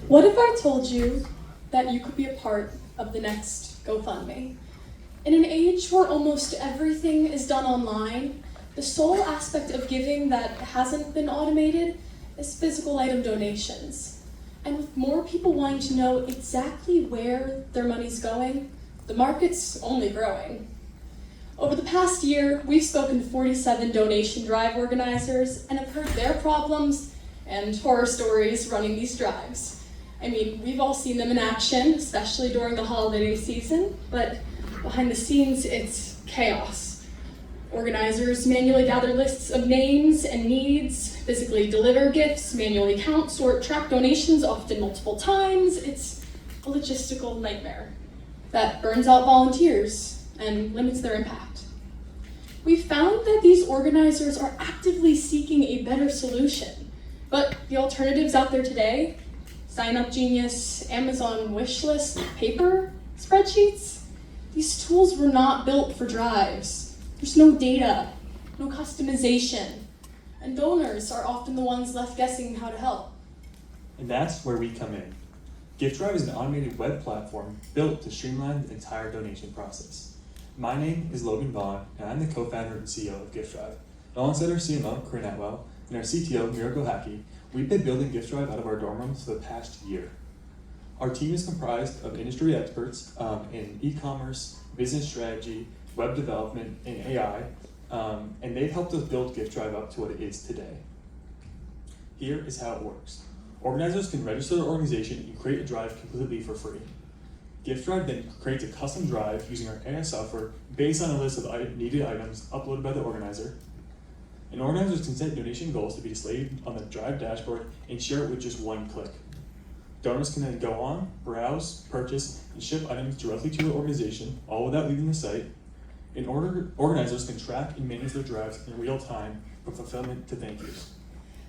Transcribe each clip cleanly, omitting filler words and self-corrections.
What if I told you that you could be a part of the next GoFundMe? In an age where almost everything is done online, the sole aspect of giving that hasn't been automated is physical item donations. And with more people wanting to know exactly where their money's going, the market's only growing. Over the past year, we've spoken to 47 donation drive organizers and have heard their problems and horror stories running these drives. I mean, we've all seen them in action, especially during the holiday season, but behind the scenes, it's chaos. Organizers manually gather lists of names and needs, physically deliver gifts, manually count, sort, track donations, often multiple times. It's a logistical nightmare that burns out volunteers and limits their impact. We've found that these organizers are actively seeking a better solution, but the alternatives out there today, Sign Up Genius, Amazon wishlist, paper spreadsheets, these tools were not built for drives. There's no data, no customization, and donors are often the ones left guessing how to help. And that's where we come in. GiftDrive is an automated web platform built to streamline the entire donation process. My name is Logan Vaughn, and I'm the co-founder and CEO of GiftDrive. Alongside our CMO, Corinne Atwell, and our CTO, Miracle Hackey, we've been building GiftDrive out of our dorm rooms for the past year. Our team is comprised of industry experts in e-commerce, business strategy, web development, and AI, and they've helped us build GiftDrive up to what it is today. Here is how it works. Organizers can register their organization and create a drive completely for free. GiftDrive then creates a custom drive using our AI software based on a list of needed items uploaded by the organizer. And organizers can set donation goals to be displayed on the Drive dashboard and share it with just one click. Donors can then go on, browse, purchase, and ship items directly to their organization, all without leaving the site. And organizers can track and manage their drives in real time from fulfillment to thank yous.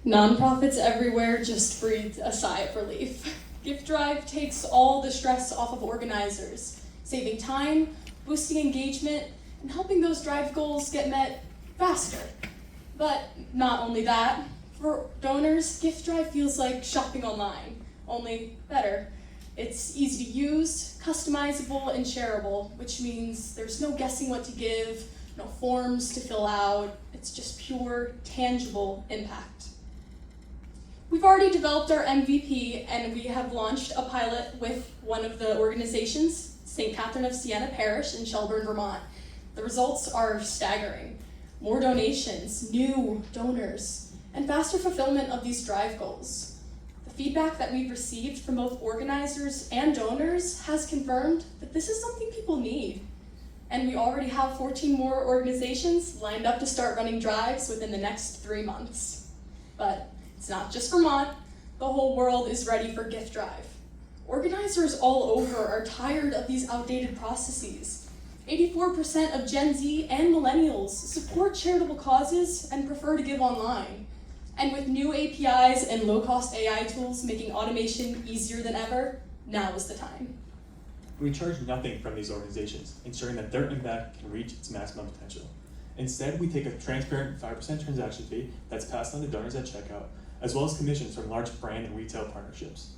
Nonprofits everywhere just breathed a sigh of relief. GiftDrive takes all the stress off of organizers, saving time, boosting engagement, and helping those drive goals get met faster. But not only that, for donors, GiftDrive feels like shopping online, only better. It's easy to use, customizable, and shareable, which means there's no guessing what to give, no forms to fill out. It's just pure, tangible impact. We've already developed our MVP, and we have launched a pilot with one of the organizations, St. Catherine of Siena Parish in Shelburne, Vermont. The results are staggering. More donations, new donors, and faster fulfillment of these drive goals. The feedback that we've received from both organizers and donors has confirmed that this is something people need. And we already have 14 more organizations lined up to start running drives within the next 3 months. But it's not just Vermont, the whole world is ready for GiftDrive. Organizers all over are tired of these outdated processes. 84% of Gen Z and millennials support charitable causes and prefer to give online. And with new APIs and low-cost AI tools making automation easier than ever, now is the time. We charge nothing from these organizations, ensuring that their impact can reach its maximum potential. Instead, we take a transparent 5% transaction fee that's passed on to donors at checkout, as well as commissions from large brand and retail partnerships.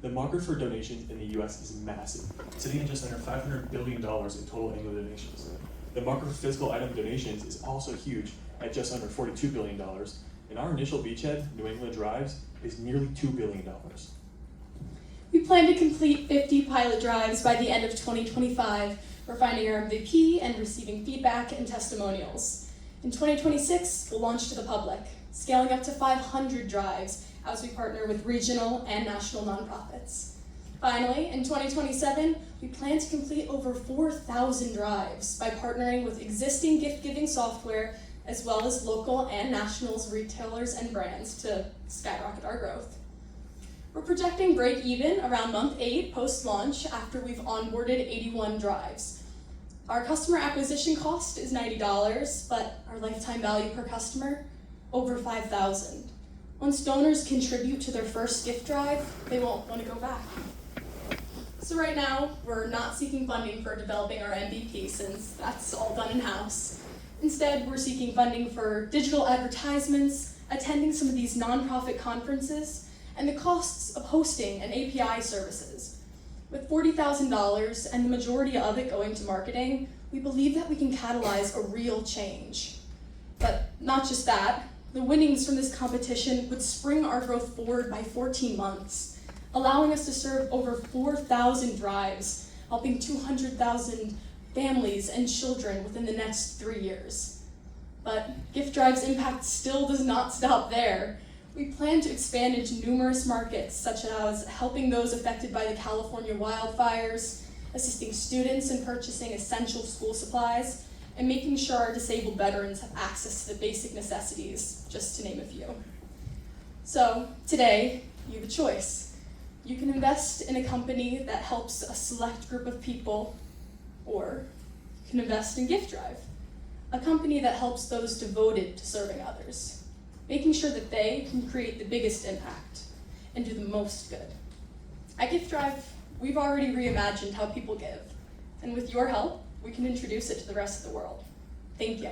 The market for donations in the US is massive, sitting at just under $500 billion in total annual donations. The market for physical item donations is also huge at just under $42 billion, and our initial beachhead, New England Drives, is nearly $2 billion. We plan to complete 50 pilot drives by the end of 2025, refining our MVP and receiving feedback and testimonials. In 2026, we'll launch to the public, scaling up to 500 drives as we partner with regional and national nonprofits. Finally, in 2027, we plan to complete over 4,000 drives by partnering with existing gift-giving software as well as local and national retailers and brands to skyrocket our growth. We're projecting break even around month 8 post-launch after we've onboarded 81 drives. Our customer acquisition cost is $90, but our lifetime value per customer, over $5,000. Once donors contribute to their first gift drive, they won't want to go back. So right now, we're not seeking funding for developing our MVP since that's all done in-house. Instead, we're seeking funding for digital advertisements, attending some of these nonprofit conferences, and the costs of hosting and API services. With $40,000 and the majority of it going to marketing, we believe that we can catalyze a real change. But not just that, the winnings from this competition would spring our growth forward by 14 months, allowing us to serve over 4,000 drives, helping 200,000 families and children within the next 3 years. But GiftDrive's impact still does not stop there. We plan to expand into numerous markets, such as helping those affected by the California wildfires, assisting students in purchasing essential school supplies, and making sure our disabled veterans have access to the basic necessities, just to name a few. So today, you have a choice. You can invest in a company that helps a select group of people, or you can invest in GiftDrive, a company that helps those devoted to serving others, making sure that they can create the biggest impact and do the most good. At GiftDrive, we've already reimagined how people give, and with your help, we can introduce it to the rest of the world. Thank you.